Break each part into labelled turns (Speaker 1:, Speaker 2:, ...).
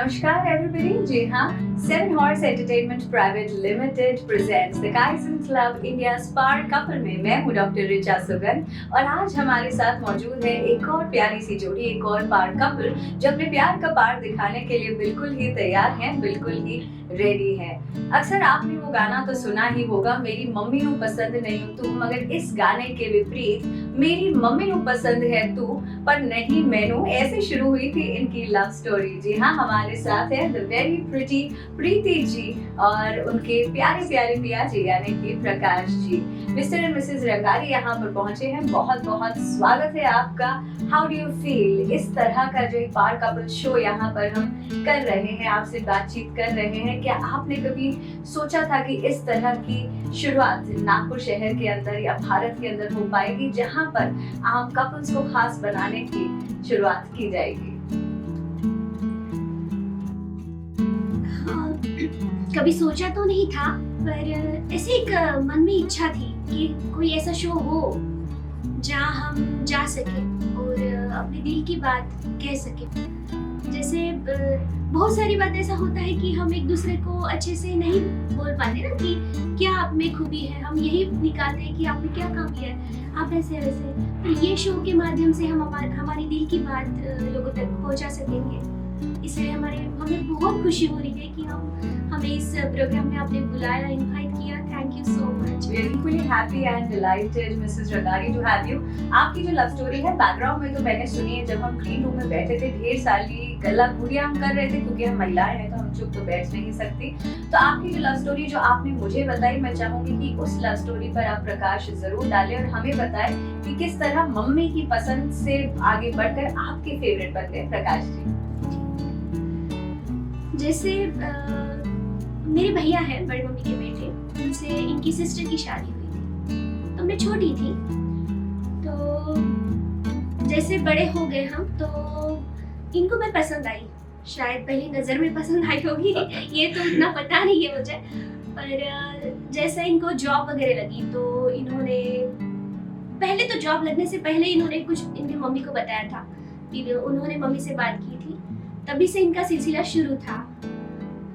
Speaker 1: नमस्कार एवरीबॉडी। जी हाँ, seven horse entertainment private limited presents the Kaisen club India spark couple में मैं हूँ डॉक्टर रिचा सुगन और आज हमारे साथ मौजूद है एक और प्यारी सी जोड़ी, एक और पार कपल जो अपने प्यार का पार दिखाने के लिए बिल्कुल ही तैयार हैं, बिल्कुल ही रेडी है। अक्सर आपने वो गाना तो सुना ही होगा, मेरी मम्मी नू पसंद नहीं हूँ तू, मगर इस गाने के विपरीत मेरी मम्मी नू पसंद है तू पर नहीं मैनू, ऐसे शुरू हुई थी इनकी लव स्टोरी। जी हाँ, हमारे साथ है the very pretty Preeti ji और उनके प्यारे प्यारे पिया जी यानी कि Prakash ji. Mister and Mrs Rangari यहाँ पर पहुंचे हैं, बहुत बहुत स्वागत है आपका। How do you feel? इस तरह का जो एक पार कपल शो यहाँ पर हम कर रहे हैं, आपसे बातचीत कर रहे हैं, क्या आपने कभी सोचा था कि इस तरह की शुरुआत नागपुर शहर के अंदर या भारत के अंदर हो पाएगी जहाँ पर आप कपल्स को खास बनाने की शुरुआत की जाएगी?
Speaker 2: कभी सोचा तो नहीं था, पर ऐसे एक मन में इच्छा थी कि कोई ऐसा शो हो जहाँ हम जा सके और अपने दिल की बात कह सके। जैसे बहुत सारी बात ऐसा होता है कि हम एक दूसरे को अच्छे से नहीं बोल पाते ना कि क्या आप में खूबी है, हम यही निकालते हैं कि आप में क्या कमी है, आप ऐसे वैसे। तो ये शो के माध्यम से हम हमारी दिल की बात लोगों तक पहुंचा सकेंगे। इसलिए हमें बहुत खुशी हो रही है कि हमें इस प्रोग्राम में आपने बुलाया, इनवाइट किया। Thank you so much.
Speaker 1: We are equally happy and delighted, Mrs. Rangari, to have you. आपकी जो लव स्टोरी है बैकग्राउंड में तो मैंने सुनी है, जब हम ग्रीन रूम में बैठे थे ढेर सारी गला गुड़िया हम कर रहे थे क्योंकि हम महिलाएं हैं तो हम चुप तो बैठ नहीं सकती। तो आपकी जो लव स्टोरी जो आपने मुझे बताई, मैं चाहूंगी कि उस लव स्टोरी पर आप प्रकाश जरूर डालें और हमें बताएं कि किस तरह मम्मी की पसंद से आगे बढ़कर आपके फेवरेट बन गए प्रकाश जी।
Speaker 2: जैसे मेरे भैया हैं, बड़ी मम्मी के बेटे, उनसे इनकी सिस्टर की शादी हुई थी, तो मैं छोटी थी। तो जैसे बड़े हो गए हम तो इनको मैं पसंद आई, शायद पहली नजर में पसंद आई होगी ये तो उतना पता नहीं है मुझे। पर जैसे इनको जॉब वगैरह लगी तो इन्होंने पहले तो जॉब लगने से पहले इन्होंने कुछ इनकी मम्मी को बताया था, फिर उन्होंने मम्मी से बात की थी, तभी से इनका सिलसिला शुरू था।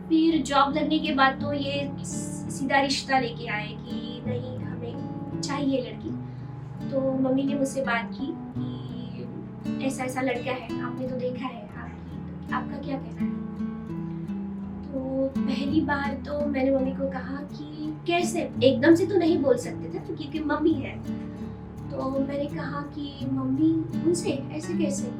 Speaker 2: फिर जॉब लगने के बाद तो ये सीधा रिश्ता लेके आए कि नहीं हमें चाहिए लड़की। तो मम्मी ने मुझसे बात की कि ऐसा ऐसा लड़का है, आपने तो देखा है, आपका क्या कहना है? तो पहली बार तो मैंने मम्मी को कहा कि कैसे, एकदम से तो नहीं बोल सकते थे क्योंकि मम्मी है। तो मैंने कहा कि मम्मी उनसे ऐसे कैसे,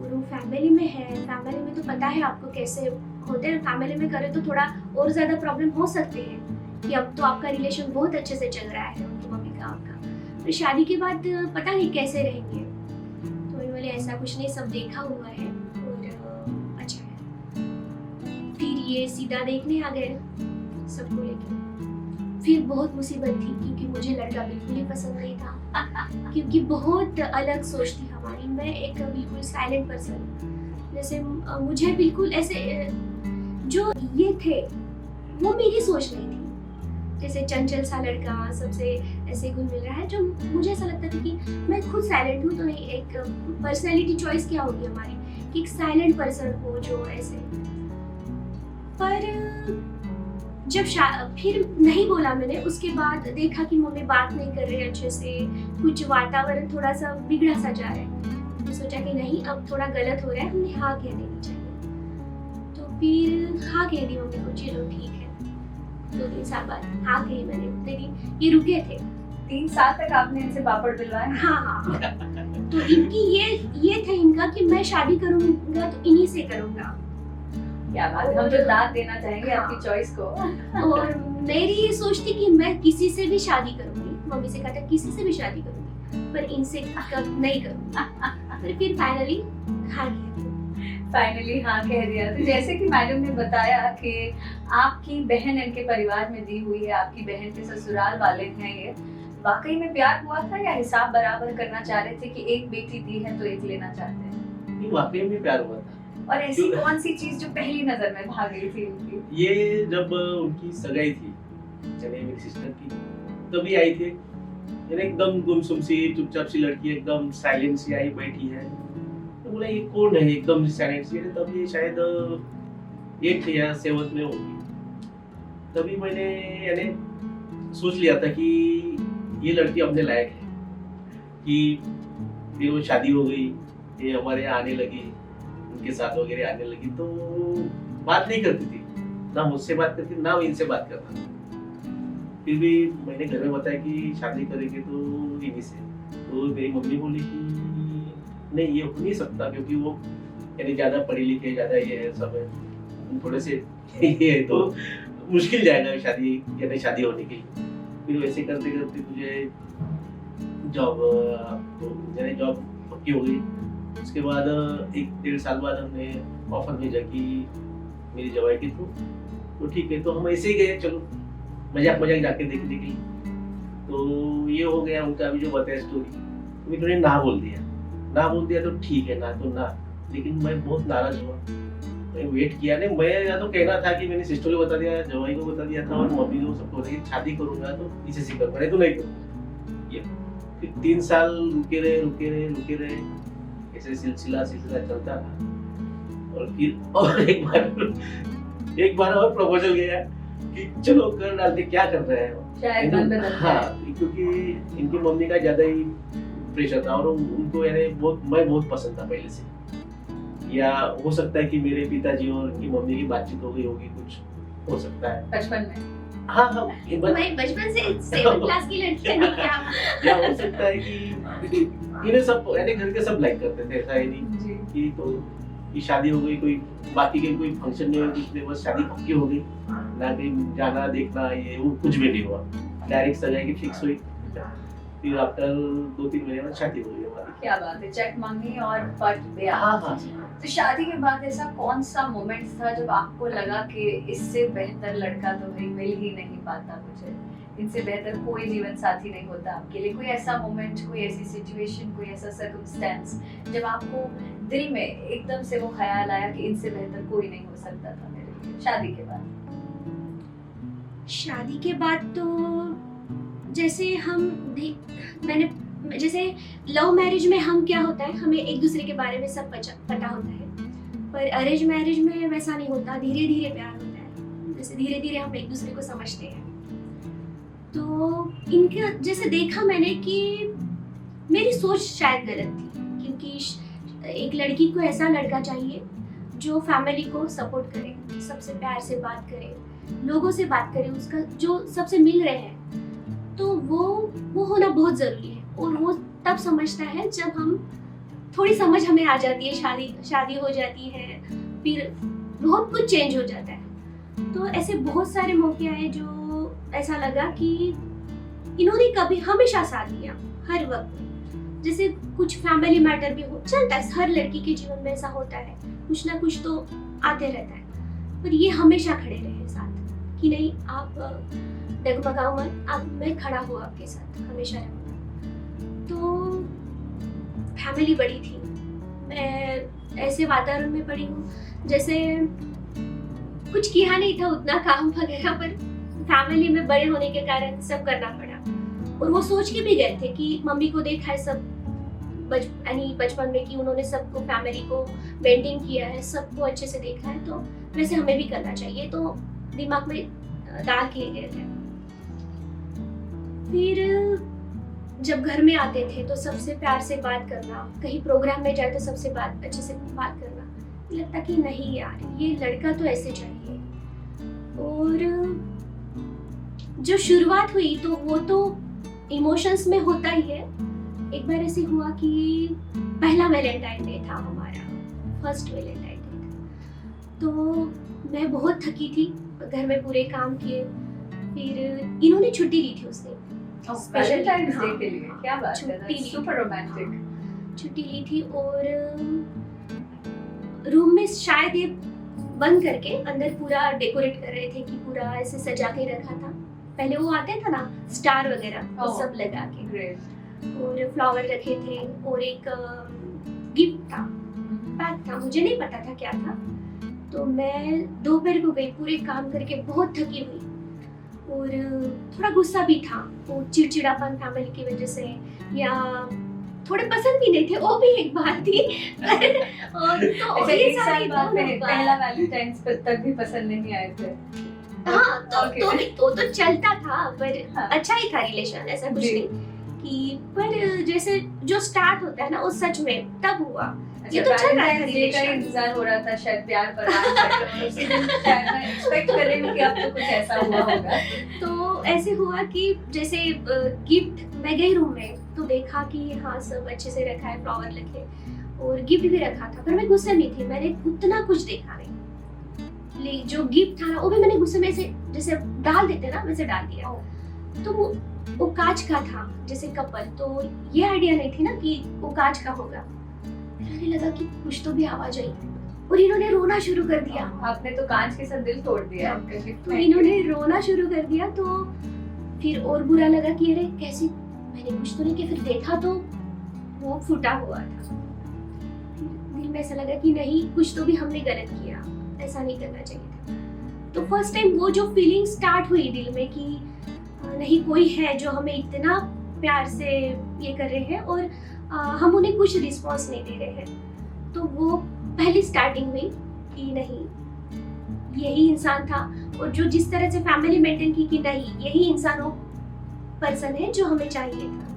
Speaker 2: वो फैमिली में है, फैमिली में तो पता है आपको कैसे होते हैं, फैमिली में करे तो थोड़ा और ज्यादा प्रॉब्लम हो सकते हैं कि अब तो आपका रिलेशन बहुत अच्छे से चल रहा है उनकी मम्मी का आपका, तो शादी के बाद पता नहीं कैसे रहेंगे। तो इन्होंने ऐसा कुछ नहीं, सब देखा हुआ है और अच्छा है। फिर ये सीधा देखने आ गए सबको लेके। फिर बहुत मुसीबत थी क्योंकि मुझे लड़का बिल्कुल ही पसंद नहीं था क्योंकि बहुत अलग सोच थी हमारी। मैं एक बिल्कुल साइलेंट पर्सन, जैसे मुझे बिल्कुल ऐसे जो ये थे वो मेरी सोच नहीं थी। जैसे चंचल सा लड़का, सबसे ऐसे गुण मिल रहा है जो मुझे ऐसा लगता था कि मैं खुद साइलेंट हूँ तो नहीं, एक पर्सनैलिटी चॉइस क्या होगी हमारी कि एक साइलेंट पर्सन हो जो ऐसे। पर जब फिर नहीं बोला मैंने, उसके बाद देखा कि मम्मी बात नहीं कर रही अच्छे से, कुछ वातावरण थोड़ा सा बिगड़ा सा जा रहा है, तो सोचा कि नहीं अब थोड़ा गलत हो रहा है, हमने हाँ कह देनी चाहिए। तो फिर हाँ कह दी मम्मी को, चलो ठीक है। 2-3 साल बाद हाँ कही मैंने, उतने दिन ये रुके थे।
Speaker 1: 3 साल तक आपने इनसे पापड़ दिलवाए?
Speaker 2: हाँ। तो इनकी ये था इनका कि मैं शादी करूंगा तो इन्हीं से करूंगा।
Speaker 1: क्या बात, हम तो दाद देना चाहेंगे आपकी चॉइस को।
Speaker 2: और मेरी ये सोच थी कि मैं किसी से भी शादी करूंगी, मम्मी से कहा था किसी से भी शादी करूंगी पर इनसे कब नहीं करूंगी। फिर फाइनली हाँ
Speaker 1: कह दिया। तो जैसे कि मैडम ने बताया कि आपकी बहन इनके परिवार में दी हुई है, आपकी बहन के ससुराल वाले हैं, ये वाकई में प्यार हुआ था या हिसाब बराबर करना चाह रहे थे कि एक बेटी दी है तो एक लेना चाहते हैं?
Speaker 3: वाकई में प्यार हुआ था।
Speaker 1: और ऐसी कौन सी चीज जो पहली नजर में भाग गई थी उनकी?
Speaker 3: ये जब उनकी सगाई थी चने मेरी सिस्टर की, तभी आई थी। एकदम गुमसुम सी चुपचाप सी लड़की, एकदम साइलेंट सी आई बैठी है, तो तो बोला ये कौन है एकदम साइलेंट सी है, तब ये शायद 8th या 7th में होगी। तभी मैंने यानी सोच लिया था कि ये लड़की अपने लायक है, कि फिर वो शादी हो गई, ये हमारे यहाँ आने लगी, उनके साथ वगैरह आने लगी, तो बात नहीं करती थी, ना मुझसे बात करती ना इनसे बात करता था। फिर भी मैंने घर में बताया कि शादी करेंगे तो इन्हीं से, तो मेरी मम्मी बोली कि नहीं ये हो नहीं सकता, क्योंकि वो यानी ज़्यादा पढ़ी लिखे, ज़्यादा ये है सब है, थोड़े से ये है तो मुश्किल जाएगा शादी यानी शादी होने की। फिर वैसे करते करते मुझे जॉब यानी जॉब पक्की हो गई। उसके बाद 1-1.5 साल बाद हमने ऑफर भेजा कि मेरी जवाई के थ्रू, तो ठीक है, तो हम ऐसे ही गए, चलो मजाक जाके देखने के लिए। तो ये हो गया उनका अभी जो बताया स्टोरी, तो उन्होंने ना बोल दिया तो ठीक है, ना तो ना। लेकिन मैं बहुत नाराज हुआ, मैं वेट किया नहीं, मैं या तो कहना था कि मैंने सिस्टर को बता दिया, जवाई को बता दिया था और मम्मी को सबको बता दिया, शादी करूंगा तो इसे से करूंगा, नहीं तो नहीं करूंगा। ये फिर 3 साल रुके रहे, ऐसे सिलसिला चलता था। और फिर और एक बार और प्रपोजल गया कि चलो कर डालते, क्या कर रहे हैं
Speaker 1: शायद मन बदलता है।
Speaker 3: हाँ, क्योंकि इनकी मम्मी का ज्यादा ही प्रेशर था और उनको यानी मैं बहुत पसंद था पहले से, या हो सकता है कि मेरे पिताजी और इनकी मम्मी की बातचीत हो गई होगी, कुछ हो सकता है
Speaker 1: बचपन में।
Speaker 3: हाँ
Speaker 2: मैं बचपन से 7th क्लास की लड़की नहीं क्या?
Speaker 3: या हो सकता है कि इन्हें सब यानी घर के सब लाइक करते थे, ऐसा ही नहीं कि तो कि शादी हो गई, कोई बाकी के कोई फंक्शन नहीं हुआ, इसलिए बस शादी पक्की हो गई, ना कहीं जाना देखना ये वो कुछ भी नहीं हुआ, डायरेक्ट सगाई की फिक्स हुई। फिर आफ्टर 2-3 महीने में शादी हो गई हमारी।
Speaker 1: क्या बात है, चेक मंगी और पट दिया।
Speaker 3: हाँ।
Speaker 1: तो शादी के बाद ऐसा कौन सा मोमेंट था जब आपको लगा कि इससे बेहतर लड़का तो भाई मिल ही नहीं पाता मुझे, इनसे बेहतर कोई जीवन साथी नहीं होता आपके लिए? कोई ऐसा मोमेंट, कोई ऐसी सिचुएशन, कोई ऐसा सर्कमस्टेंस जब आपको दिल में एकदम से वो ख्याल आया कि इनसे बेहतर कोई नहीं हो सकता था मेरे लिए शादी के बाद?
Speaker 2: शादी के बाद तो जैसे मैंने जैसे लव मैरिज में हम क्या होता है, हमें एक दूसरे के बारे में सब पता होता है, पर अरेंज मैरिज में वैसा नहीं होता, धीरे धीरे प्यार होता है, जैसे धीरे धीरे हम एक दूसरे को समझते हैं। तो इनका जैसे देखा मैंने कि मेरी सोच शायद गलत थी, क्योंकि एक लड़की को ऐसा लड़का चाहिए जो फैमिली को सपोर्ट करे, सबसे प्यार से बात करे, लोगों से बात करे, उसका जो सबसे मिल रहे हैं, तो वो होना बहुत ज़रूरी है। और वो तब समझता है जब हम थोड़ी समझ हमें आ जाती है, शादी हो जाती है, फिर बहुत कुछ चेंज हो जाता है। तो ऐसे बहुत सारे मौके आए जो ऐसा लगा कि इन्होंने कभी हमेशा साथ दिया हर वक्त। जैसे कुछ फैमिली मैटर भी हो चलता है, हर लड़की के जीवन में ऐसा होता है, कुछ ना कुछ तो आते रहता है, पर ये हमेशा खड़े रहे साथ कि नहीं आप डगमगाओ मत, मैं खड़ा हूँ आपके साथ, हमेशा रहूँगा। तो फैमिली बड़ी थी, मैं ऐसे वातावरण में पड़ी हूँ जैसे कुछ किया नहीं था उतना काम वगैरह, पर फैमिली में बड़े होने के कारण सब करना पड़ा। और वो सोच के भी गए थे कि मम्मी को देखा है सब बचपन में कि उन्होंने सबको फैमिली को मेंटेन किया है, सबको अच्छे से देखा है, तो वैसे हमें भी करना चाहिए, तो दिमाग में डाल के गए थे। फिर जब घर में आते थे तो सबसे प्यार से बात करना, कहीं प्रोग्राम में जाए तो सबसे अच्छे से बात करना, लगता कि नहीं यार ये लड़का तो ऐसे चाहिए। और जो शुरुआत हुई तो वो तो इमोशंस में होता ही है। एक बार ऐसे हुआ कि पहला वैलेंटाइन डे था हमारा, फर्स्ट वैलेंटाइन डे था, तो मैं बहुत थकी थी, घर में पूरे काम किए, फिर इन्होंने छुट्टी ली थी उस दिन,
Speaker 1: वैलेंटाइन्स डे के लिए। क्या बात है,
Speaker 2: छुट्टी ली
Speaker 1: सुपर रोमांटिक।
Speaker 2: छुट्टी ली थी और रूम में शायद ये बंद करके अंदर पूरा डेकोरेट कर रहे थे कि पूरा ऐसे सजा के रखा था। पहले वो आते था ना स्टार वगैरह, वो सब लगा के,
Speaker 1: ग्रेट।
Speaker 2: और फ्लावर रखे थे और एक गिफ्ट था, पैक था, मुझे नहीं पता था क्या था। तो मैं दोपहर को गई, पूरे काम करके बहुत थकी हुई और थोड़ा गुस्सा भी था, वो चिड़चिड़ापन फैमिली की वजह से, या थोड़े पसंद भी नहीं थे, वो भी एक बात थी। और तो
Speaker 1: अच्छा,
Speaker 2: ये
Speaker 1: एक साल
Speaker 2: सारी
Speaker 1: बाद
Speaker 2: दोनों
Speaker 1: में
Speaker 2: बात।
Speaker 1: पहला वैलेंटाइंस तक भी पसंद नहीं आए थे।
Speaker 2: हाँ तो
Speaker 1: Okay.
Speaker 2: तो चलता था, पर
Speaker 1: हाँ।
Speaker 2: अच्छा ही था रिलेशन, ऐसा कुछ
Speaker 1: जी।
Speaker 2: नहीं कि, पर जैसे जो स्टार्ट होता है ना वो सच में तब हुआ।
Speaker 1: अच्छा,
Speaker 2: ये तो चल रहा था
Speaker 1: वैलेंटाइंस डे का ही
Speaker 2: relation।
Speaker 1: इंतजार हो रहा था शायद, प्यार परवान चढ़े, उसी दिन शायद मैं एक्सपेक्ट कर रही हूँ कि अब तो कुछ ऐसा हुआ होगा।
Speaker 2: तो ऐसे हुआ कि जैसे गिफ्ट, मैं गई रूम में तो देखा कि हाँ सब अच्छे से रखा है, फ्लावर रखे और गिफ्ट भी रखा था, पर मैं गुस्से में थी, मैंने उतना कुछ देखा नहीं। जो गिफ्ट था ना वो भी मैंने गुस्से में से जैसे डाल देते ना वैसे डाल दिया। तो वो कांच का था जैसे कपल, तो ये आइडिया नहीं थी ना कि वो कांच का होगा। मुझे लगा कि कुछ तो भी आवाज आई और इन्होंने रोना शुरू कर दिया।
Speaker 1: आपने तो कांच के साथ दिल तोड़ दिया है गिफ्ट
Speaker 2: तो
Speaker 1: में।
Speaker 2: इन्होंने रोना शुरू कर दिया, तो फिर और बुरा लगा कि अरे कैसे, मैंने कुछ तो नहीं किया। फिर देखा तो वो फूटा हुआ था। दिल में ऐसा लगा कि नहीं, कुछ तो भी हमने गलत किया, ऐसा नहीं करना चाहिए था। तो फर्स्ट टाइम वो जो फीलिंग स्टार्ट हुई दिल में कि नहीं, कोई है जो हमें इतना प्यार से ये कर रहे हैं और हम उन्हें कुछ रिस्पॉन्स नहीं दे रहे हैं। तो वो पहली स्टार्टिंग हुई कि नहीं, यही इंसान था। और जो जिस तरह से फैमिली मेंटेन की कि नहीं, यही इंसान वो पर्सन है जो हमें चाहिए था।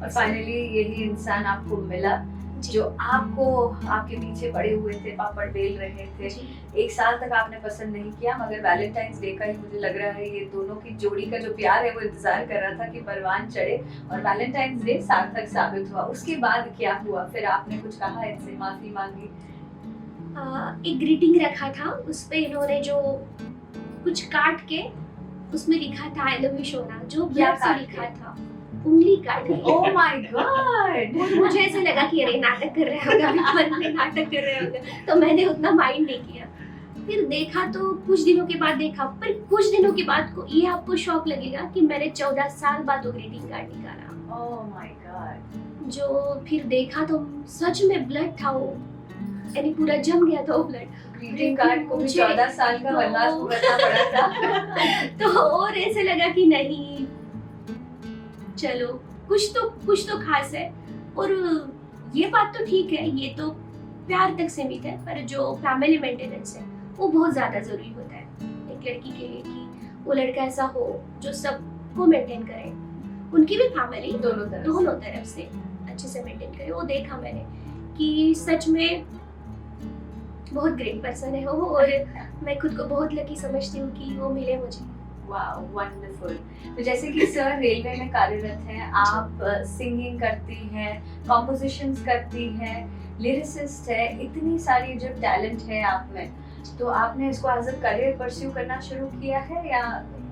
Speaker 1: और फाइनली यही इंसान आपको मिला जो आपको, आपके पीछे पड़े हुए थे, पापड़ बेल रहे थे। एक साल तक आपने पसंद नहीं किया, मगर वैलेंटाइंस डे का ही मुझे लग रहा है ये दोनों की जोड़ी का जो प्यार है वो इंतजार कर रहा था कि परवान चढ़े, और वैलेंटाइंस डे सार्थक साबित हुआ। उसके बाद क्या हुआ फिर? आपने कुछ कहा इनसे, माफी मांगी?
Speaker 2: एक ग्रीटिंग रखा था, उस पे इन्होंने जो कुछ काट के उसमें लिखा था आई लव यू सोना, जो
Speaker 1: क्या
Speaker 2: ब्लड से
Speaker 1: काट
Speaker 2: लिखा
Speaker 1: के?
Speaker 2: था, उंगली काट के।
Speaker 1: Oh my God!
Speaker 2: और मुझे ऐसे लगा कि अरे नाटक कर रहे होगा, मन में नाटक कर रहे होगा, तो मैंने उतना माइंड नहीं किया। फिर देखा तो कुछ दिनों के बाद देखा, पर कुछ दिनों के बाद को ये आपको शौक लगेगा कि मैंने 14 साल बाद वो ग्रीटिंग कार्ड निकाला।
Speaker 1: Oh my God!
Speaker 2: जो फिर देखा तो सच में ब्लड था वो, यानी पूरा जम गया था वो ब्लड।
Speaker 1: ग्रीटिंग कार्ड को भी
Speaker 2: मुझे
Speaker 1: 14 साल का
Speaker 2: तो-
Speaker 1: वनवास भुगतना पड़ा था।
Speaker 2: तो और ऐसे लगा कि नहीं, चलो कुछ तो खास है। और ये बात तो ठीक है, ये तो प्यार तक सीमित है, पर जो फैमिली मेंटेनेंस है वो बहुत ज्यादा जरूरी होता है एक लड़की के लिए, कि वो लड़का ऐसा हो जो सबको मेंटेन करे, उनकी भी फैमिली
Speaker 1: दोनों
Speaker 2: तरफ से अच्छे से मेंटेन करे। वो देखा मैंने कि सच में बहुत ग्रेट पर्सन है वो, और मैं खुद को बहुत लकी समझती हूँ कि वो मिले मुझे।
Speaker 1: Wow, wonderful. तो जैसे कि सर रेलवे में कार्यरत हैं, आप सिंगिंग करती हैं, कॉम्पोजिशंस करती हैं, लिरिसिस्ट है, इतनी सारी जो टैलेंट है आप में, तो आपने इसको एज अ करियर परस्यू करना शुरू किया है या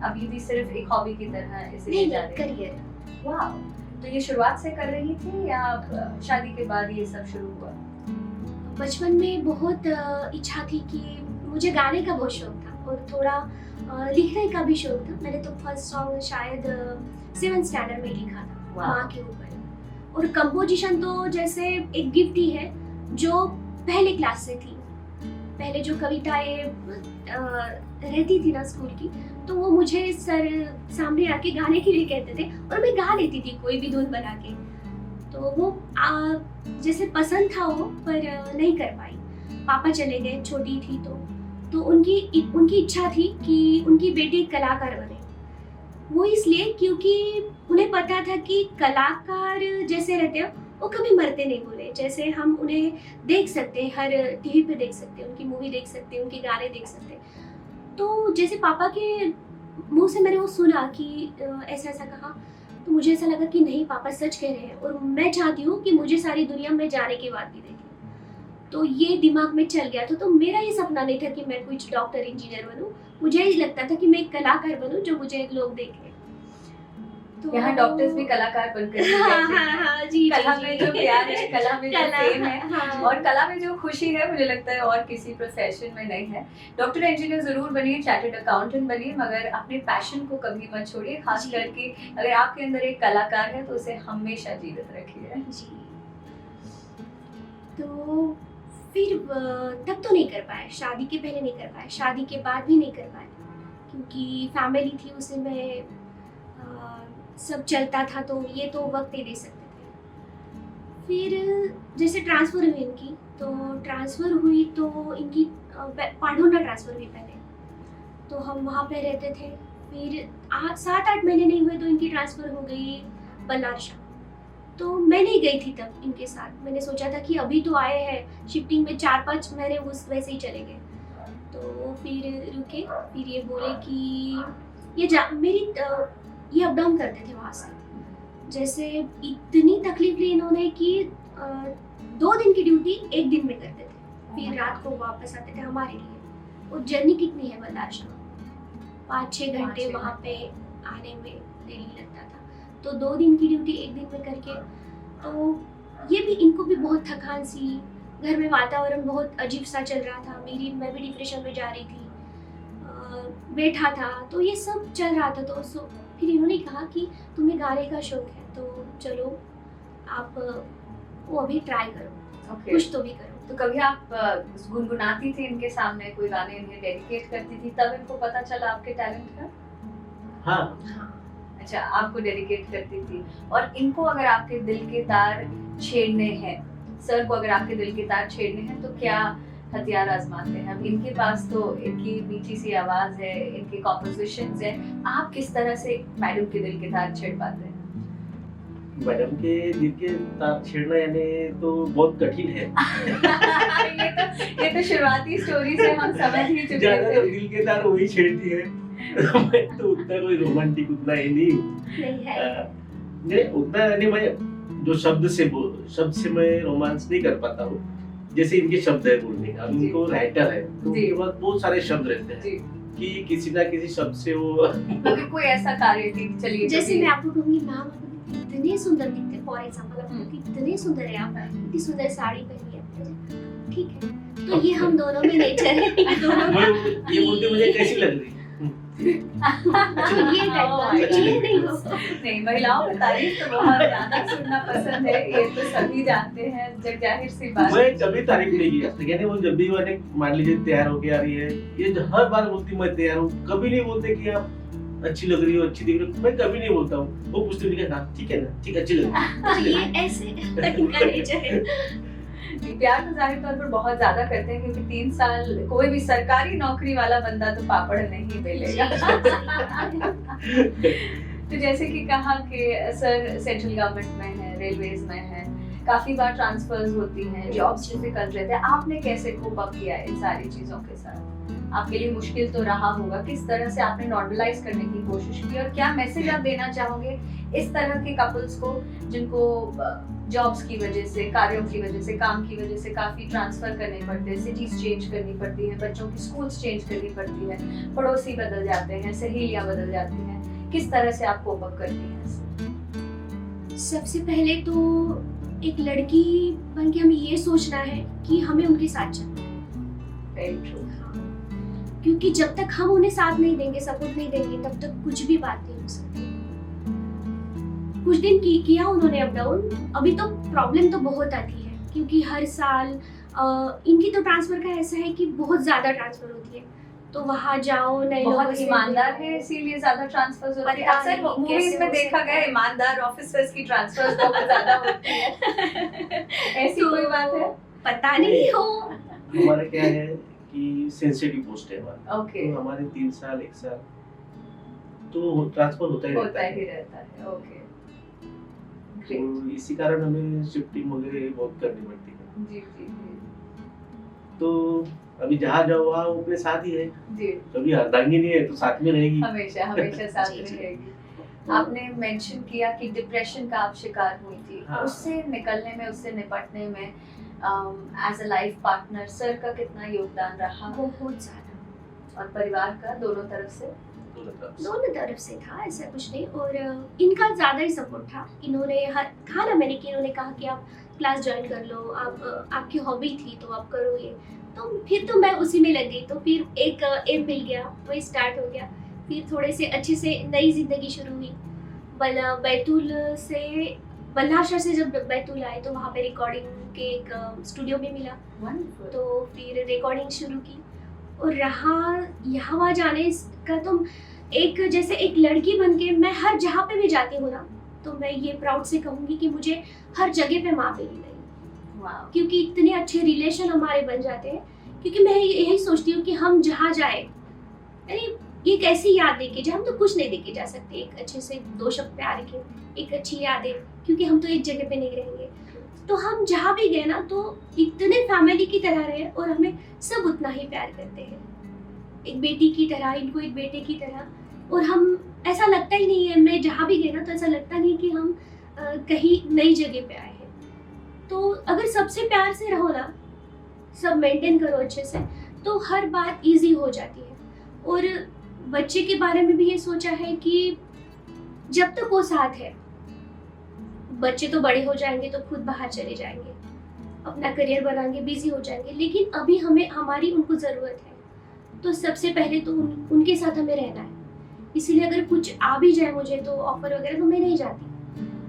Speaker 1: अभी भी सिर्फ एक हॉबी की तरह इसे ले जा रही हैं?
Speaker 2: करियर।
Speaker 1: वाओ! तो ये शुरुआत से कर रही थी या शादी के बाद ये सब शुरू हुआ?
Speaker 2: बचपन में बहुत इच्छा थी कि मुझे गाने का बहुत शौक था और थोड़ा लिखने का भी शौक था। मैंने तो फर्स्ट सॉन्ग शायद 7th स्टैंडर्ड में लिखा था, माँ के ऊपर। और कंपोजिशन तो जैसे एक गिफ्ट ही है जो पहले क्लास से थी। पहले जो कविताएं रहती थी ना स्कूल की, तो वो मुझे सर सामने आके गाने के लिए कहते थे और मैं गा लेती थी कोई भी धुन बना के। तो वो जैसे पसंद था वो, पर नहीं कर पाई। पापा चले गए, छोटी थी तो उनकी इच्छा थी कि उनकी बेटी कलाकार बने। वो इसलिए क्योंकि उन्हें पता था कि कलाकार जैसे रहते हैं वो कभी मरते नहीं बोले। जैसे हम उन्हें देख सकते हैं, हर टीवी पे देख सकते हैं, उनकी मूवी देख सकते हैं, उनके गाने देख सकते हैं। तो जैसे पापा के मुंह से मैंने वो सुना कि ऐसा ऐसा कहा, तो मुझे ऐसा लगा कि नहीं, पापा सच कह रहे हैं और मैं चाहती हूँ कि मुझे सारी दुनिया में जाने के बाद भी देखें। तो ये दिमाग में चल गया था। तो मेरा ये सपना नहीं था कि मैं कुछ डॉक्टर इंजीनियर बनूं, मुझे ये लगता था कि मैं एक कलाकार बनूं जो मुझे लोग देखें। तो
Speaker 1: यहाँ डॉक्टर्स भी कलाकार बनकर
Speaker 2: हाँ, जी,
Speaker 1: कला
Speaker 2: जी,
Speaker 1: में
Speaker 2: जी।
Speaker 1: जो प्यार है, कला में जो फेम है,
Speaker 2: हाँ।
Speaker 1: और कला में जो खुशी है, मुझे लगता है और किसी प्रोफेशन में नहीं है। डॉक्टर इंजीनियर जरूर बनिए, चार्टर्ड अकाउंटेंट बनिए, मगर अपने पैशन को कभी मत छोड़िए। खास
Speaker 2: जी।
Speaker 1: करके अगर आपके अंदर एक कलाकार है तो उसे हमेशा जीवित रखिए।
Speaker 2: जी। तो फिर तब तो नहीं कर पाए, शादी के पहले नहीं कर पाए, शादी के बाद भी नहीं कर पाए, क्योंकि फैमिली थी, उसे मैं सब चलता था, तो ये तो वक्त नहीं दे सकते थे। फिर जैसे ट्रांसफ़र हुई इनकी, तो ट्रांसफ़र हुई तो इनकी पांढुर्णा ट्रांसफ़र हुई पहले, तो हम वहाँ पे रहते थे। फिर 7-8 महीने नहीं हुए तो इनकी ट्रांसफ़र हो गई बल्लारशाह। तो मैं नहीं गई थी तब इनके साथ, मैंने सोचा था कि अभी तो आए हैं शिफ्टिंग में 4-5 महीने उस वैसे ही चले गए। तो फिर रुके, फिर ये बोले कि ये अप डाउन करते थे वहाँ से। जैसे इतनी तकलीफ ली इन्होंने कि 2 दिन की ड्यूटी 1 दिन में करते थे, फिर रात को वापस आते थे हमारे लिए। वो जर्नी कितनी है बल्लारशाह, 5-6 घंटे वहाँ पे आने में देरी लगता था। तो 2 दिन की ड्यूटी 1 दिन में करके, तो ये भी इनको भी बहुत थकान सी, घर में वातावरण बहुत अजीब सा चल रहा था, मैं भी डिप्रेशन में जा रही थी, बैठा था, तो ये सब चल रहा था। तो फिर इन्होंने कहा कि तुम्हें गाने का शौक है तो चलो आप वो अभी ट्राई करो, कुछ तो भी करो।
Speaker 1: तो कभी आप गुनगुनाती थी इनके सामने, कोई गाने इन्हें डेडिकेट करती थी, तब इनको पता चला आपके टैलेंट का?
Speaker 3: हाँ।
Speaker 1: अच्छा, आपको डेडिकेट करती थी। और इनको अगर आपके दिल के तार छेड़ने हैं, सर को अगर आपके दिल के तार छेड़ने हैं, तो क्या हथियार आजमाते हैं? अब इनके पास तो इनकी मीठी सी आवाज है, इनके कॉम्पोजिशंस है, आप किस तरह से मैडम के दिल के तार छेड़ पाते हैं?
Speaker 3: मैडम के दिल के तार छेड़ना यानी तो बहुत कठिन है।
Speaker 1: ये तो शुरुआती स्टोरी से हम समझ ही चुके
Speaker 3: ज्यादातर
Speaker 1: थे।
Speaker 3: दिल के तार वही छेड़ती है। मैं तो उतना कोई रोमांटिक उतना ही नहीं हूँ। नहीं उतना नहीं, मैं जो शब्द से मैं रोमांस नहीं कर पाता हूँ। जैसे इनके शब्द है बोलने, अब इनको राइटर है तो उनके पास बहुत सारे शब्द रहते हैं कि किसी ना किसी शब्द से वो
Speaker 1: अगर कोई ऐसा कार्य की चलिए,
Speaker 2: जैसे मैं आपको कहूँगी मैम इतने सुंदर दिखते, फॉर एग्जांपल कितने सुंदर है आप, इतनी सुंदर साड़ी पहनी है, ठीक है, तो ये हम दोनों में नेचर है, ये दोनों
Speaker 3: ये बोलते मुझे कैसी लग रही है?
Speaker 2: ये
Speaker 1: नहीं, महिलाओं में तारीफ तो बहुत ज्यादा सुनना पसंद है, ये तो सभी जानते हैं, जब जाहिर सी बात।
Speaker 3: मैं कभी तारीफ नहीं की, यानी वो जब भी मैंने मान लीजिए तैयार होके आ रही है, ये हर बार बोलती मैं तैयार हूँ, कभी नहीं बोलते कि आप अच्छी लग रही हो, अच्छी दिख रही हो, मैं कभी नहीं बोलता हूँ। वो पूछते हैं हाँ ठीक है ना, ठीक अच्छी लग रही है।
Speaker 2: ये ऐसे इनका नेचर है।
Speaker 1: प्यार तो जाहिर तौर पर बहुत ज्यादा करते हैं, क्योंकि 3 साल कोई भी सरकारी नौकरी वाला बंदा तो पापड़ नहीं बेलेगा। तो जैसे कि कहा कि सर सेंट्रल गवर्नमेंट में है, रेलवेज में है, काफी बार ट्रांसफर्स होती हैं, जॉब्स डिफिकल्ट रहते हैं, आपने कैसे कोप अप किया इन सारी चीजों के साथ? आपके लिए मुश्किल तो रहा होगा, किस तरह से आपने नॉर्मलाइज करने की कोशिश की, और क्या मैसेज आप देना चाहोगे इस तरह के कपल्स को जिनको जॉब्स की वजह से, कार्यों की वजह से, काम की वजह से काफी ट्रांसफर करने पड़ते हैं, सिटीज चेंज करनी पड़ती है, बच्चों की स्कूल्स चेंज करनी पड़ती है, पड़ोसी बदल जाते हैं, सहेलियां बदल जाती हैं, किस तरह से आप कोप अप करती हैं?
Speaker 2: सबसे पहले तो एक लड़की बन के हमें ये सोचना है कि हमें उनके साथ चलना है।
Speaker 1: Very true.
Speaker 2: क्योंकि जब तक हम उन्हें साथ नहीं देंगे, सपोर्ट नहीं देंगे, तब तक कुछ भी बात नहीं हो सकती। कुछ दिन किया उन्होंने अप डाउन, अभी तो प्रॉब्लम तो बहुत आती है, क्योंकि हर साल इनकी तो ट्रांसफर का ऐसा है कि बहुत ज्यादा ट्रांसफर होती है, तो वहाँ जाओ नए लोगों
Speaker 1: बहुत
Speaker 2: से
Speaker 1: ईमानदार है, इसीलिए ज्यादा ट्रांसफर्स होती है। अक्सर मूवीज में देखा गया ईमानदार ऑफिसर्स की ट्रांसफर्स बहुत ज्यादा होती है। ऐसी कोई बात है?
Speaker 2: पता नहीं हो।
Speaker 3: हमारा क्या है कि सेंसिटिव पोस्ट है हमारा,
Speaker 1: ओके,
Speaker 3: तो हमारे 3 साल 1 साल तो ट्रांसफर होता ही रहता है।
Speaker 1: ओके,
Speaker 3: तो इसी कारण हमें शिफ्टिंग वगैरह बहुत करनी पड़ती है।
Speaker 1: जी जी जी
Speaker 3: तो अभी जहाँ जाओ वहाँ वो अपने साथ ही है,
Speaker 1: जी,
Speaker 3: कभी अर्धांगिनी है तो साथ में रहेगी,
Speaker 1: हमेशा हमेशा साथ
Speaker 2: जी,
Speaker 1: में
Speaker 2: जी।
Speaker 1: रहेगी। आपने मेंशन किया कि डिप्रेशन का आप शिकार हुई थी,
Speaker 3: हाँ।
Speaker 1: उससे निकलने में, उससे निपटने में as a life partner sir का कितना योगदान रहा,
Speaker 2: बहुत ज्यादा,
Speaker 1: और परिवार का, दोनों तरफ से?
Speaker 2: दोनों तरफ से था, ऐसा कुछ नहीं। और इनका ज्यादा ही सपोर्ट था। इन्होंने कहा ना मैंने कि इन्होंने कहा कि आप क्लास ज्वाइन कर लो, आप आपकी हॉबी थी तो आप करो ये, तो फिर तो मैं उसी में लग गई। तो फिर एक एम मिल गया, वही स्टार्ट हो गया, फिर थोड़े से अच्छे से नई जिंदगी शुरू हुई। बल्लारशाह से जब बैतूल आए तो वहाँ पे रिकॉर्डिंग के एक स्टूडियो भी मिला, तो फिर रिकॉर्डिंग शुरू की। और रहा यहाँ वहाँ जाने का, तो एक जैसे एक लड़की बन के मैं हर जहाँ पे भी जाती हूँ ना, तो मैं ये प्राउड से कहूँगी कि मुझे हर जगह पे माँ मिली नहीं,
Speaker 1: वाह,
Speaker 2: क्योंकि इतने अच्छे रिलेशन हमारे बन जाते हैं। क्योंकि मैं यही सोचती हूँ कि हम जहाँ जाए, अरे ये कैसी याद देके जाए, हम तो कुछ नहीं देके जा सकते, एक अच्छे से 2 शब्द प्यार के, एक अच्छी यादें, क्योंकि हम तो एक जगह पे नहीं रहेंगे। तो हम जहाँ भी गए ना तो इतने फैमिली की तरह रहे और हमें सब उतना ही प्यार करते हैं, एक बेटी की तरह, इनको एक बेटे की तरह। और हम, ऐसा लगता ही नहीं है, मैं जहाँ भी गए ना तो ऐसा लगता नहीं कि हम कहीं नई जगह पे आए हैं। तो अगर सबसे प्यार से रहो ना, सब मेंटेन करो अच्छे से, तो हर बात इजी हो जाती है। और बच्चे के बारे में भी ये सोचा है कि जब तक वो साथ है, बच्चे तो बड़े हो जाएंगे तो खुद बाहर चले जाएंगे, अपना करियर बनाएंगे, बिजी हो जाएंगे, लेकिन अभी हमें, हमारी उनको ज़रूरत है। तो सबसे पहले तो उनके साथ हमें रहना है। इसीलिए अगर कुछ आ भी जाए मुझे तो ऑफर वगैरह, तो मैं नहीं जाती,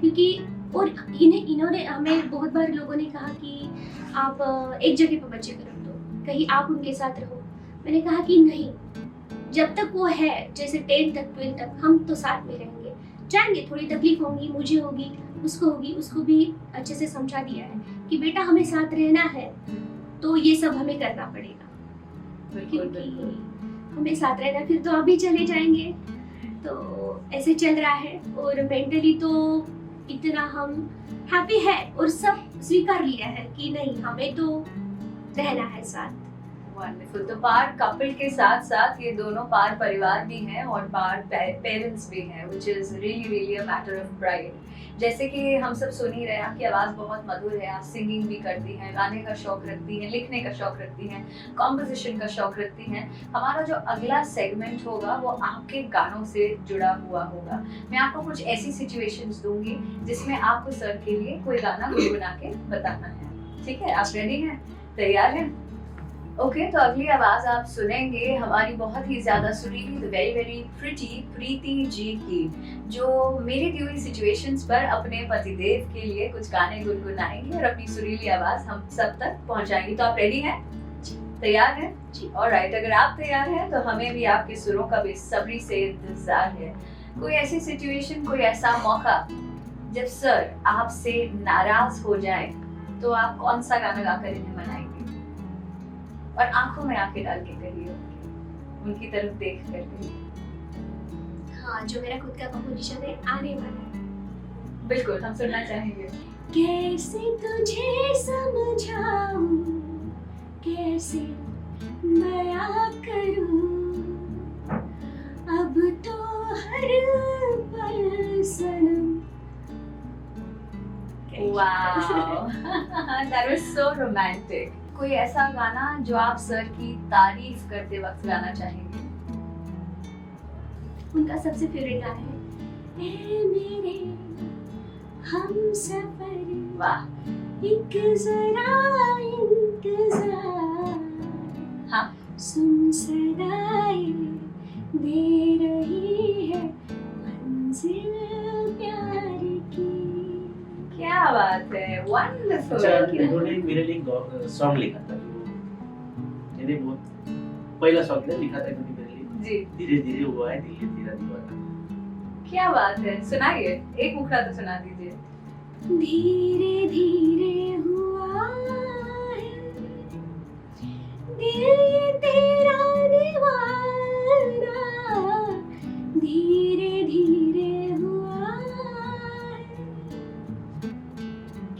Speaker 2: क्योंकि और इन्होंने हमें बहुत बार लोगों ने कहा कि आप एक जगह पर बच्चे को रख दो, कहीं आप उनके साथ रहो। मैंने कहा कि नहीं, जब तक वो है, जैसे 10th तक 12th तक हम तो साथ में रहेंगे, जाएंगे, थोड़ी तकलीफ होंगी, मुझे होगी, उसको होगी, उसको भी अच्छे से समझा दिया है कि बेटा हमें साथ रहना है तो ये सब हमें करना पड़ेगा,
Speaker 1: बिल्कुल
Speaker 2: क्योंकि
Speaker 1: बिल्कुल।
Speaker 2: हमें साथ रहना, फिर तो अभी चले जाएंगे। तो ऐसे चल रहा है। और मेंटली तो इतना हम हैप्पी है और सब स्वीकार लिया है कि नहीं, हमें तो रहना है साथ।
Speaker 1: वंडरफुल। तो पार कपल के साथ साथ ये दोनों पार परिवार भी हैं और पार पेरेंट्स भी हैं, which is really really a matter of pride. जैसे कि हम सब सुन ही रहे हैं, आपकी आवाज़ बहुत मधुर है, आप सिंगिंग भी करती हैं, गाने का शौक रखती हैं, लिखने का शौक रखती हैं, कॉम्पोजिशन का शौक रखती हैं। हमारा जो अगला सेगमेंट होगा वो आपके गानों से जुड़ा हुआ होगा। मैं आपको कुछ ऐसी सिचुएशंस दूंगी जिसमें आपको सर के लिए कोई गाना गुनगुना के बताना है। ठीक है, आप रेडी हैं, तैयार हैं? ओके, तो अगली आवाज आप सुनेंगे हमारी बहुत ही ज्यादा सुरीली, the very very pretty Preeti ji की, जो मेरी दी हुई सिचुएशंस पर अपने पतिदेव के लिए कुछ गाने गुनगुनाएंगे और अपनी सुरीली आवाज हम सब तक पहुंचाएंगी। तो आप रेडी हैं? तैयार हैं?
Speaker 2: जी।
Speaker 1: ऑलराइट, अगर आप तैयार हैं तो हमें भी आपके सुरों का बेसब्री से इंतजार है। कोई ऐसी सिचुएशन, कोई ऐसा मौका जब सर आपसे नाराज हो जाए तो आप कौन सा गाना गाकर इन्हें मनाएंगे? और आंखों में आंखें डाल के कहिए, उनकी तरफ देख कर कहिए।
Speaker 2: हाँ, जो मेरा खुद का कंपोजिशन है, आने वाला है।
Speaker 1: बिल्कुल, हम सुनना चाहेंगे।
Speaker 2: कैसे तुझे समझाऊं, कैसे बयां करूं, अब तो हर पल सनम।
Speaker 1: Wow, that was so romantic. कोई ऐसा गाना जो आप सर की तारीफ करते वक्त गाना चाहेंगे?
Speaker 2: उनका सबसे फेवरेट गाना है, ए मेरे हमसफर,
Speaker 1: वाह,
Speaker 2: एक जरा इंतजार,
Speaker 1: हाँ,
Speaker 2: सुन सदाएं दे रही है मंजिल प्यार की।
Speaker 1: क्या बात है, वंडरफुल।
Speaker 3: अच्छा, इन्होंने मेरे लिए एक सॉन्ग लिखा था, मैंने बहुत पहला सॉन्ग लिखा था इन्होंने मेरे लिए,
Speaker 1: जी,
Speaker 3: धीरे धीरे हुआ है दिल तेरा दीवाना।
Speaker 1: क्या बात है, सुनाइए, एक मुखड़ा तो सुना दीजिए।
Speaker 2: धीरे धीरे हुआ है दिल ये तेरा दीवाना, धीरे धीरे हुआ है।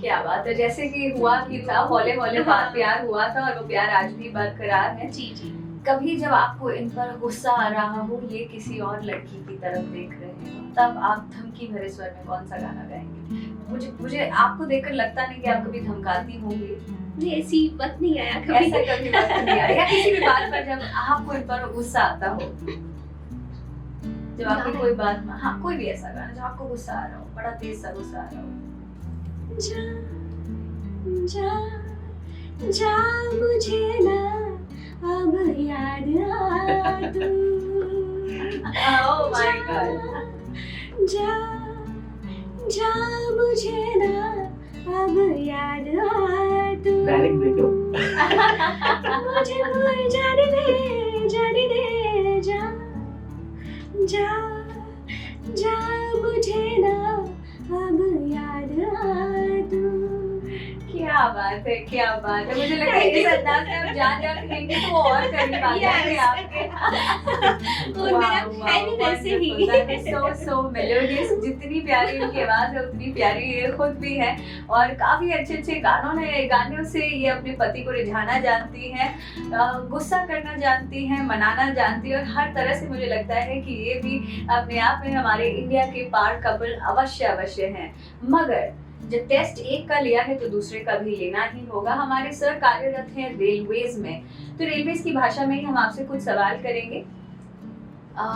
Speaker 1: क्या बात है, जैसे कि हुआ कि था, हौले हौले बात प्यार हुआ था और वो प्यार आज भी बरकरार है।
Speaker 2: जी जी।
Speaker 1: कभी जब आपको इन पर गुस्सा आ रहा हो, ये किसी और लड़की की तरफ देख रहे हो, तब आप धमकी भरे स्वर में कौन सा गाना गाएंगे? मुझे आपको देखकर लगता नहीं कि आप कभी धमकाती होंगी।
Speaker 2: नहीं, ऐसी वक्त नहीं आया कभी।
Speaker 1: ऐसा कभी वक्त नहीं आया, या किसी भी बात पर जब आपको इन पर गुस्सा आता हो, जब आपकी कोई बात में, हाँ, कोई भी ऐसा गाना जो आपको गुस्सा आ रहा हो, बड़ा तेज सा गुस्सा आ रहा हो।
Speaker 2: जा जा जा मुझे ना अब याद आ तू,
Speaker 1: ओह माय गॉड,
Speaker 2: जा जा मुझे ना अब याद आ तू,
Speaker 3: डायरेक्ट देखो,
Speaker 2: मुझे भूल जाने दे जा जा जा मुझे ना
Speaker 1: बात है, क्या बात है। मुझे लगता है इस अंदाज में आप जान कहेंगे तो वो और करीब आ जाएंगे आपके।
Speaker 2: और मेरा है भी वैसे ही।
Speaker 1: सो मेलोडियस, जितनी प्यारी इनकी आवाज है उतनी प्यारी ये खुद भी है, और काफी अच्छे अच्छे गानों से ये अपने पति को रिझाना जानती हैं, गुस्सा करना जानती हैं, मनाना जानती है, और हर तरह से मुझे लगता है कि ये भी अपने आप में हमारे इंडिया के पार कपल अवश्य हैं। मगर जब टेस्ट एक का लिया है तो दूसरे का भी लेना ही होगा। हमारे सर कार्यरत हैं रेलवेज में, तो रेलवेज की भाषा में ही हम आपसे कुछ सवाल करेंगे।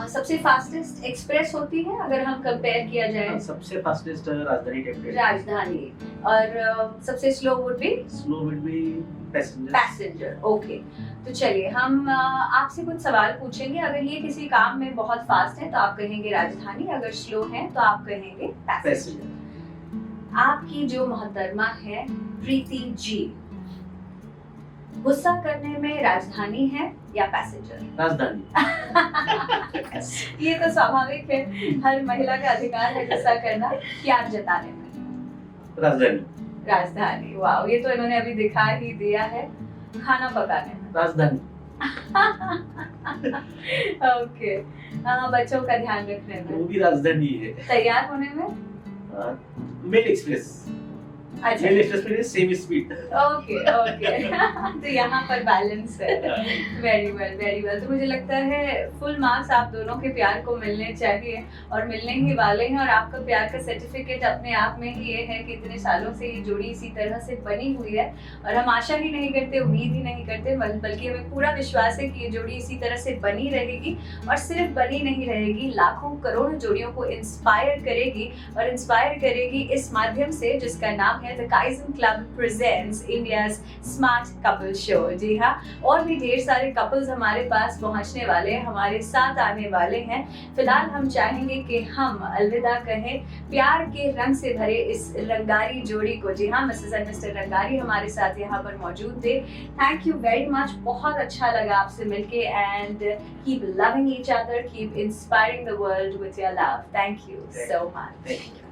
Speaker 1: सबसे फास्टेस्ट एक्सप्रेस होती है अगर हम कंपेयर किया जाए?
Speaker 3: सबसे फास्टेस्ट राजधानी टेम्पलेट।
Speaker 1: राजधानी। और सबसे slow would be passenger. Okay, तो चलिए हम आपसे कुछ सवाल पूछेंगे। अगर ये किसी काम में बहुत फास्ट है तो आप कहेंगे राजधानी, अगर स्लो है तो आप कहेंगे पैसेंजर। आपकी जो मोहतरमा है प्रीति जी, गुस्सा करने में राजधानी है या पैसेंजर?
Speaker 3: राजधानी।
Speaker 1: ये तो स्वाभाविक है, हर महिला का अधिकार है गुस्सा करना। प्यार जताने में? राजधानी। वाह, ये तो इन्होंने अभी दिखा ही दिया है। खाना पकाने में?
Speaker 3: राजधानी।
Speaker 1: ओके। बच्चों का ध्यान रखने में?
Speaker 3: वो भी राजधानी है।
Speaker 1: तैयार होने में?
Speaker 3: Mail express.
Speaker 1: अच्छा,
Speaker 3: मेल एक्सप्रेस में सेम स्पीड।
Speaker 1: ओके। तो यहाँ पर बैलेंस है। Very well. तो मुझे लगता है फुल मार्क्स आप दोनों के प्यार को मिलने चाहिए, और मिलने ही वाले हैं। और आपका प्यार का सर्टिफिकेट अपने आप में ही ये है कि इतने सालों से ये जोड़ी इसी तरह से बनी हुई है, और हम आशा ही नहीं करते, उम्मीद ही नहीं करते, बल्कि हमें पूरा विश्वास है कि ये जोड़ी इसी तरह से बनी रहेगी। और सिर्फ बनी नहीं रहेगी, लाखों करोड़ों जोड़ियों को इंस्पायर करेगी, और इंस्पायर करेगी इस माध्यम से जिसका नाम है the Kaizen club presents India's smart couple show. जी हाँ, और भी ढेर सारे कपल्स हमारे पास पहुंचने वाले हैं, हमारे साथ आने वाले हैं। फिलहाल हम चाहेंगे कि हम अलविदा कहें प्यार के रंग से भरे इस रंगारी जोड़ी को। जी हाँ, मिसेस एंड मिस्टर रंगारी हमारे साथ यहाँ पर मौजूद थे। थैंक यू वेरी मच, बहुत अच्छा लगा आपसे मिलके। And keep loving each other, keep inspiring the world with your love. Thank you so much.